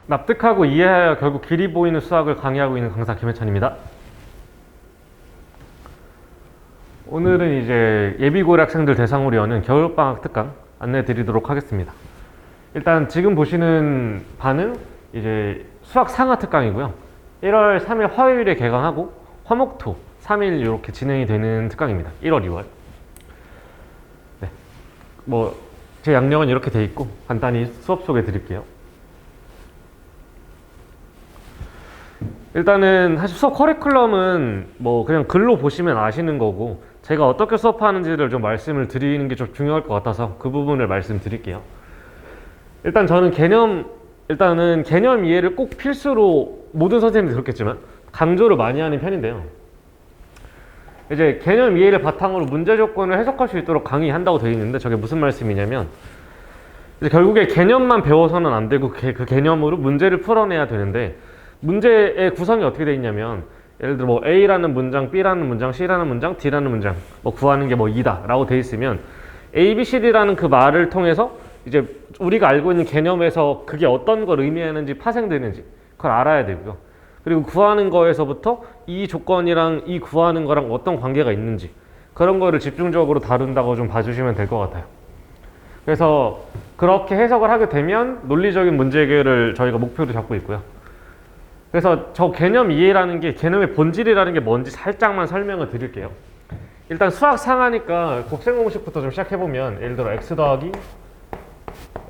납득하고 이해하여 결국 길이 보이는 수학을 강의하고 있는 강사 김해찬입니다. 오늘은 이제 예비고일 학생들 대상으로 여는 겨울방학 특강 안내 드리도록 하겠습니다. 일단 지금 보시는 반은 이제 수학 상하 특강이고요. 1월 3일 화요일에 개강하고 화목토 3일 이렇게 진행이 되는 특강입니다. 1월, 2월. 네. 제 양력은 이렇게 돼 있고 간단히 수업 소개 드릴게요. 일단은 사실 수업 커리큘럼은 그냥 글로 보시면 아시는 거고, 제가 어떻게 수업하는지를 좀 말씀을 드리는 게 좀 중요할 것 같아서 그 부분을 말씀드릴게요. 일단 저는 개념 이해를 꼭 필수로, 모든 선생님들이 그렇겠지만 강조를 많이 하는 편인데요. 이제 개념 이해를 바탕으로 문제 조건을 해석할 수 있도록 강의한다고 되어 있는데, 저게 무슨 말씀이냐면 이제 결국에 개념만 배워서는 안 되고 그 개념으로 문제를 풀어내야 되는데, 문제의 구성이 어떻게 되어 있냐면, 예를 들어 A라는 문장, B라는 문장, C라는 문장, D라는 문장 구하는 게 이다 라고 되어 있으면 A, B, C, D라는 그 말을 통해서 이제 우리가 알고 있는 개념에서 그게 어떤 걸 의미하는지 파생되는지 그걸 알아야 되고요. 그리고 구하는 거에서부터 이 조건이랑 이 구하는 거랑 어떤 관계가 있는지 그런 거를 집중적으로 다룬다고 좀 봐주시면 될 것 같아요. 그래서 그렇게 해석을 하게 되면 논리적인 문제 해결을 저희가 목표로 잡고 있고요. 그래서 저 개념 이해라는 게, 개념의 본질이라는 게 뭔지 살짝만 설명을 드릴게요. 일단 수학 상하니까 곱셈 공식부터 좀 시작해보면, 예를 들어 x 더하기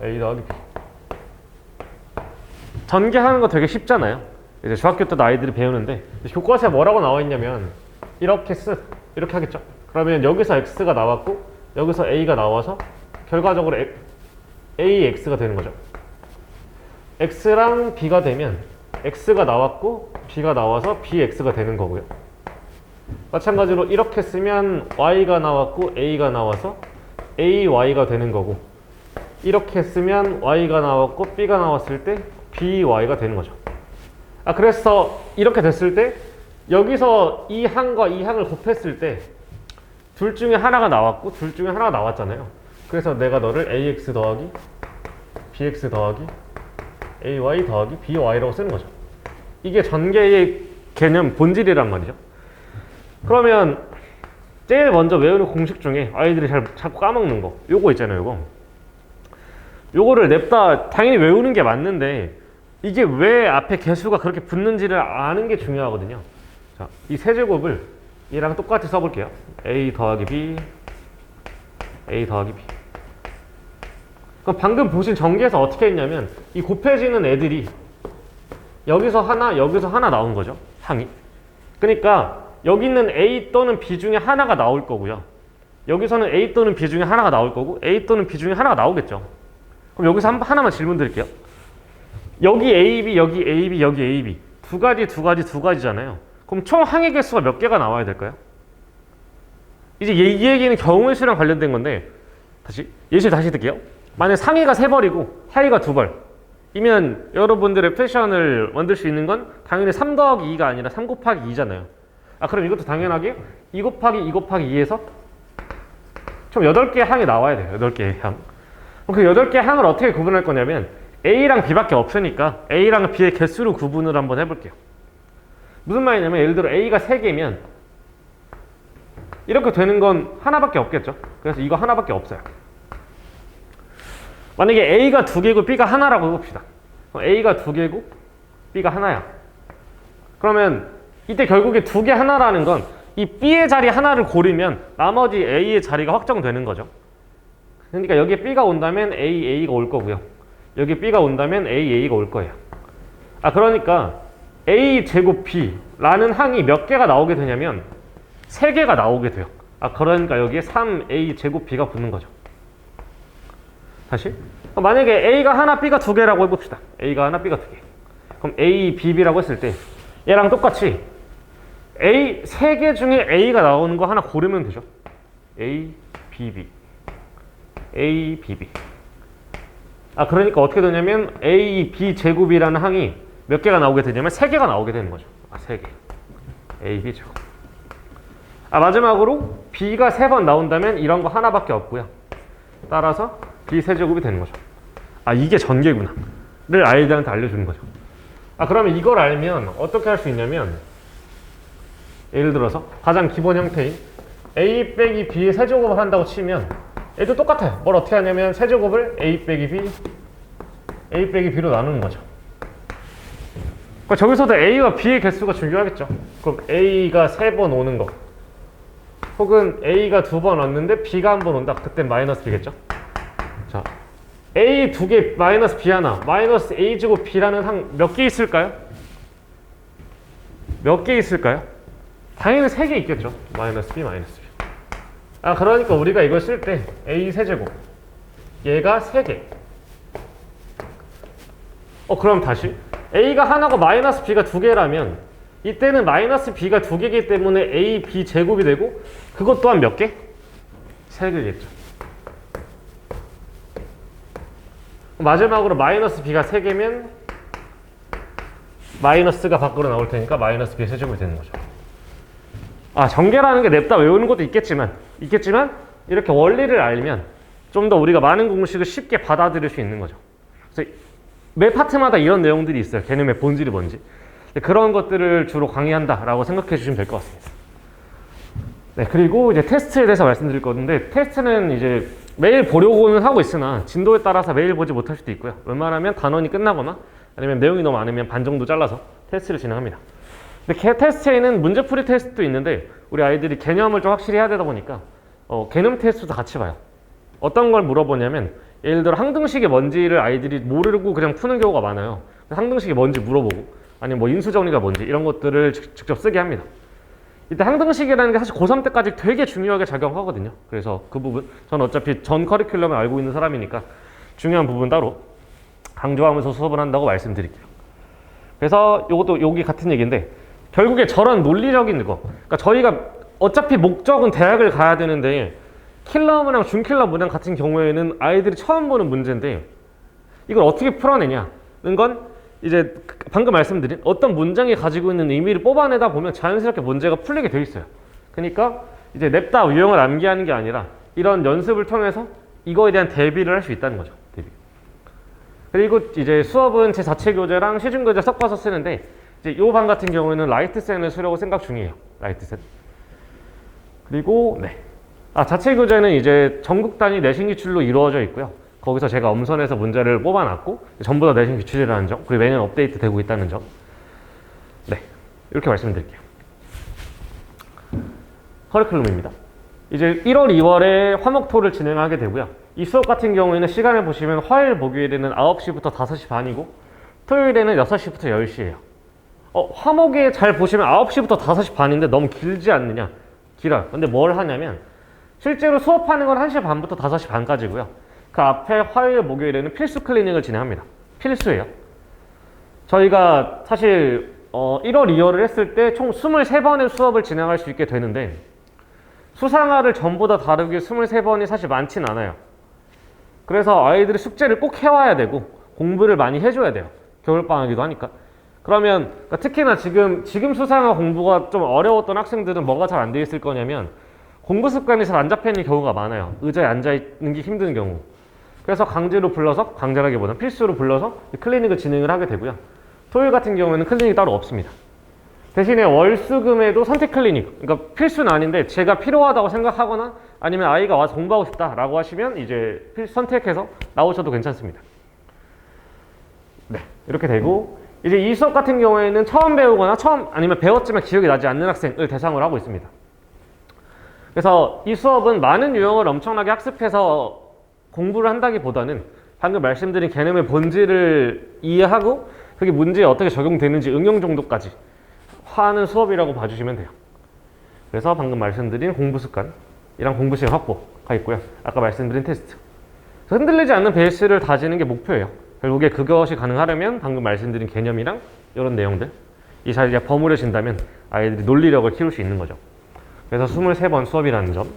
a 더하기 b, 전개하는 거 되게 쉽잖아요. 이제 중학교 때도 아이들이 배우는데, 교과서에 뭐라고 나와 있냐면 이렇게 하겠죠. 그러면 여기서 x가 나왔고 여기서 a가 나와서 결과적으로 ax가 되는 거죠. x랑 b가 되면 x가 나왔고 b가 나와서 bx가 되는 거고요. 마찬가지로 이렇게 쓰면 y가 나왔고 a가 나와서 ay가 되는 거고, 이렇게 쓰면 y가 나왔고 b가 나왔을 때 by가 되는 거죠. 그래서 이렇게 됐을 때 여기서 이 항과 이 항을 곱했을 때 둘 중에 하나가 나왔고 둘 중에 하나가 나왔잖아요. 그래서 내가 너를 ax 더하기 bx 더하기 ay 더하기 by라고 쓰는 거죠. 이게 전개의 개념 본질이란 말이죠. 그러면 제일 먼저 외우는 공식 중에 아이들이 자꾸 까먹는 거, 요거 있잖아요. 요거를 냅다 당연히 외우는 게 맞는데, 이게 왜 앞에 개수가 그렇게 붙는지를 아는 게 중요하거든요. 자, 이 세제곱을 얘랑 똑같이 써볼게요. a 더하기 b, a 더하기 b. 그럼 방금 보신 전개에서 어떻게 했냐면, 이 곱해지는 애들이 여기서 하나 나온 거죠, 항이. 그러니까 여기 있는 A 또는 B 중에 하나가 나올 거고요. 여기서는 A 또는 B 중에 하나가 나올 거고, A 또는 B 중에 하나가 나오겠죠. 그럼 여기서 하나만 질문 드릴게요. 여기 AB, 여기 AB, 여기 AB 두 가지잖아요. 그럼 총 항의 개수가 몇 개가 나와야 될까요? 이제 이 얘기는 경우의 수랑 관련된 건데, 예시를 다시 들게요. 만약 상의가 3벌이고 하의가 2벌 이면 여러분들의 패션을 만들 수 있는 건 당연히 3 더하기 2가 아니라 3 곱하기 2잖아요. 그럼 이것도 당연하게 2 곱하기 2 곱하기 2에서 총 8개의 항이 나와야 돼요. 8개의 항. 그럼 그 8개의 항을 어떻게 구분할 거냐면, A랑 B밖에 없으니까 A랑 B의 개수로 구분을 한번 해볼게요. 무슨 말이냐면, 예를 들어 A가 3개면 이렇게 되는 건 하나밖에 없겠죠. 그래서 이거 하나밖에 없어요. 만약에 A가 2개고 B가 하나라고 해봅시다. A가 2개고 B가 하나야. 그러면 이때 결국에 2개 하나라는 건 이 B의 자리 하나를 고르면 나머지 A의 자리가 확정되는 거죠. 그러니까 여기에 B가 온다면 A가 올 거고요. 여기 B가 온다면 A가 올 거예요. 그러니까 A 제곱 B라는 항이 몇 개가 나오게 되냐면 3개가 나오게 돼요. 그러니까 여기에 3A 제곱 B가 붙는 거죠. 다시. 만약에 A가 하나, B가 2개라고 해봅시다. A가 하나, B가 2개. 그럼 A, B, B라고 했을 때 얘랑 똑같이 3개 중에 A가 나오는 거 하나 고르면 되죠. A, B, B. A, B, B. 그러니까 어떻게 되냐면 A, B 제곱이라는 항이 몇 개가 나오게 되냐면 3개가 나오게 되는 거죠. 3개. A, B 제곱. 마지막으로 B가 3번 나온다면 이런 거 하나밖에 없고요. 따라서 B 세제곱이 되는 거죠. 이게 전개구나. 아이들한테 알려주는 거죠. 그러면 이걸 알면 어떻게 할 수 있냐면, 예를 들어서 가장 기본 형태인 a 빼기 b의 세제곱을 한다고 치면 얘도 똑같아요. 뭘 어떻게 하냐면 세제곱을 a 빼기 b로 나누는 거죠. 그러니까 저기서도 a와 b의 개수가 중요하겠죠. 그럼 a가 3번 오는 거, 혹은 a가 2번 왔는데 b가 1번 온다. 그땐 마이너스 b겠죠. 자, a 2개 마이너스 b 하나, 마이너스 a 제곱 b라는 항 몇 개 있을까요? 몇 개 있을까요? 당연히 3개 있겠죠. 마이너스 b, 마이너스 b. 그러니까 우리가 이걸 쓸 때 a 세제곱, 얘가 3개. 그럼 다시 a가 하나고 마이너스 b가 2개라면 이때는 마이너스 b가 2개이기 때문에 a, b 제곱이 되고, 그것 또한 몇 개? 3개겠죠. 마지막으로 마이너스 b가 3개면 마이너스가 밖으로 나올 테니까 마이너스 b의 세제곱이 되는 거죠. 전개라는 게 냅다 외우는 것도 있겠지만 이렇게 원리를 알면 좀 더 우리가 많은 공식을 쉽게 받아들일 수 있는 거죠. 그래서 매 파트마다 이런 내용들이 있어요. 개념의 본질이 뭔지. 그런 것들을 주로 강의한다라고 생각해 주시면 될 것 같습니다. 네, 그리고 이제 테스트에 대해서 말씀드릴 건데, 테스트는 이제 매일 보려고는 하고 있으나 진도에 따라서 매일 보지 못할 수도 있고요. 웬만하면 단원이 끝나거나 아니면 내용이 너무 많으면 반 정도 잘라서 테스트를 진행합니다. 근데 테스트에는 문제풀이 테스트도 있는데, 우리 아이들이 개념을 좀 확실히 해야 되다 보니까 개념 테스트도 같이 봐요. 어떤 걸 물어보냐면, 예를 들어 항등식이 뭔지를 아이들이 모르고 그냥 푸는 경우가 많아요. 항등식이 뭔지 물어보고, 아니면 뭐 인수정리가 뭔지 이런 것들을 직접 쓰게 합니다. 이때 항등식이라는 게 사실 고3 때까지 되게 중요하게 작용하거든요. 그래서 그 부분, 저는 어차피 전 커리큘럼을 알고 있는 사람이니까 중요한 부분 따로 강조하면서 수업을 한다고 말씀드릴게요. 그래서 이것도 여기 같은 얘기인데, 결국에 저런 논리적인 거, 그러니까 저희가 어차피 목적은 대학을 가야 되는데 킬러 문항, 준킬러 문항 같은 경우에는 아이들이 처음 보는 문제인데, 이걸 어떻게 풀어내냐는 건 이제 방금 말씀드린 어떤 문장이 가지고 있는 의미를 뽑아내다 보면 자연스럽게 문제가 풀리게 돼 있어요. 그러니까 이제 냅다 유형을 암기하는 게 아니라 이런 연습을 통해서 이거에 대한 대비를 할 수 있다는 거죠. 대비. 그리고 이제 수업은 제 자체 교재랑 시중 교재 섞어서 쓰는데, 이제 이 반 같은 경우에는 라이트센을 쓰려고 생각 중이에요. 라이트센. 그리고 자체 교재는 이제 전국 단위 내신 기출로 이루어져 있고요. 거기서 제가 엄선해서 문제를 뽑아놨고 전부 다 내신 기출이라는 점, 그리고 매년 업데이트 되고 있다는 점. 이렇게 말씀드릴게요. 커리큘럼입니다. 이제 1월, 2월에 화목토를 진행하게 되고요. 이 수업 같은 경우에는 시간을 보시면 화요일, 목요일에는 9시부터 5시 반이고 토요일에는 6시부터 10시예요. 화목에 잘 보시면 9시부터 5시 반인데 너무 길지 않느냐? 길어요. 근데 뭘 하냐면 실제로 수업하는 건 1시 반부터 5시 반까지고요. 그 앞에 화요일, 목요일에는 필수 클리닉을 진행합니다. 필수예요. 저희가 사실 1월, 2월을 했을 때 총 23번의 수업을 진행할 수 있게 되는데, 수상화를 전부 다 다루기 23번이 사실 많진 않아요. 그래서 아이들이 숙제를 꼭 해와야 되고 공부를 많이 해줘야 돼요. 겨울방학이기도 하니까. 그러면 특히나 지금 수상화 공부가 좀 어려웠던 학생들은 뭐가 잘 안 돼 있을 거냐면, 공부 습관이 잘 안 잡혀 있는 경우가 많아요. 의자에 앉아 있는 게 힘든 경우. 그래서 강제로 불러서, 강제라기보다는 필수로 불러서 클리닉을 진행을 하게 되고요. 토요일 같은 경우에는 클리닉이 따로 없습니다. 대신에 월수금에도 선택 클리닉, 그러니까 필수는 아닌데 제가 필요하다고 생각하거나 아니면 아이가 와서 공부하고 싶다라고 하시면 이제 선택해서 나오셔도 괜찮습니다. 이렇게 되고, 이제 이 수업 같은 경우에는 처음 배우거나 아니면 배웠지만 기억이 나지 않는 학생을 대상으로 하고 있습니다. 그래서 이 수업은 많은 유형을 엄청나게 학습해서 공부를 한다기보다는 방금 말씀드린 개념의 본질을 이해하고 그게 문제에 어떻게 적용되는지 응용 정도까지 하는 수업이라고 봐주시면 돼요. 그래서 방금 말씀드린 공부 습관이랑 공부 시간 확보가 있고요. 아까 말씀드린 테스트. 흔들리지 않는 베이스를 다지는 게 목표예요. 결국에 그것이 가능하려면 방금 말씀드린 개념이랑 이런 내용들 이 자리에 버무려진다면 아이들이 논리력을 키울 수 있는 거죠. 그래서 23번 수업이라는 점.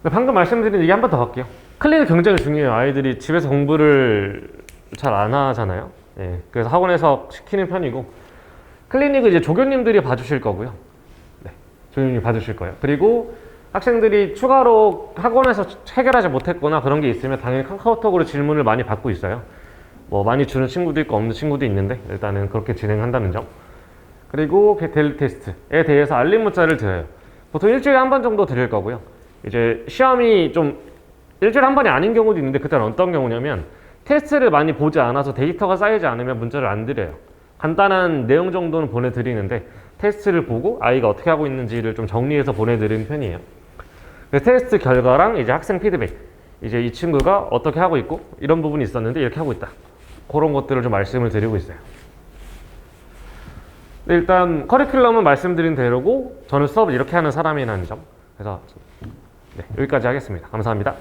방금 말씀드린 얘기 한 번 더 할게요. 클리닉 굉장히 중요해요. 아이들이 집에서 공부를 잘 안 하잖아요. 그래서 학원에서 시키는 편이고, 클리닉은 이제 조교님들이 봐주실 거고요. 조교님이 봐주실 거예요. 그리고 학생들이 추가로 학원에서 해결하지 못했거나 그런 게 있으면 당연히 카카오톡으로 질문을 많이 받고 있어요. 뭐 많이 주는 친구도 있고 없는 친구도 있는데 일단은 그렇게 진행한다는 점. 그리고 데일리 테스트에 대해서 알림 문자를 드려요. 보통 일주일에 한 번 정도 드릴 거고요. 이제 시험이 좀 일주일에 한 번이 아닌 경우도 있는데 그때는 어떤 경우냐면 테스트를 많이 보지 않아서 데이터가 쌓이지 않으면 문자를 안 드려요. 간단한 내용 정도는 보내드리는데 테스트를 보고 아이가 어떻게 하고 있는지를 좀 정리해서 보내드리는 편이에요. 그래서 테스트 결과랑 이제 학생 피드백, 이제 이 친구가 어떻게 하고 있고 이런 부분이 있었는데 이렇게 하고 있다, 그런 것들을 좀 말씀을 드리고 있어요. 네, 일단 커리큘럼은 말씀드린 대로고 저는 수업을 이렇게 하는 사람이라는 점. 그래서 네, 여기까지 하겠습니다. 감사합니다.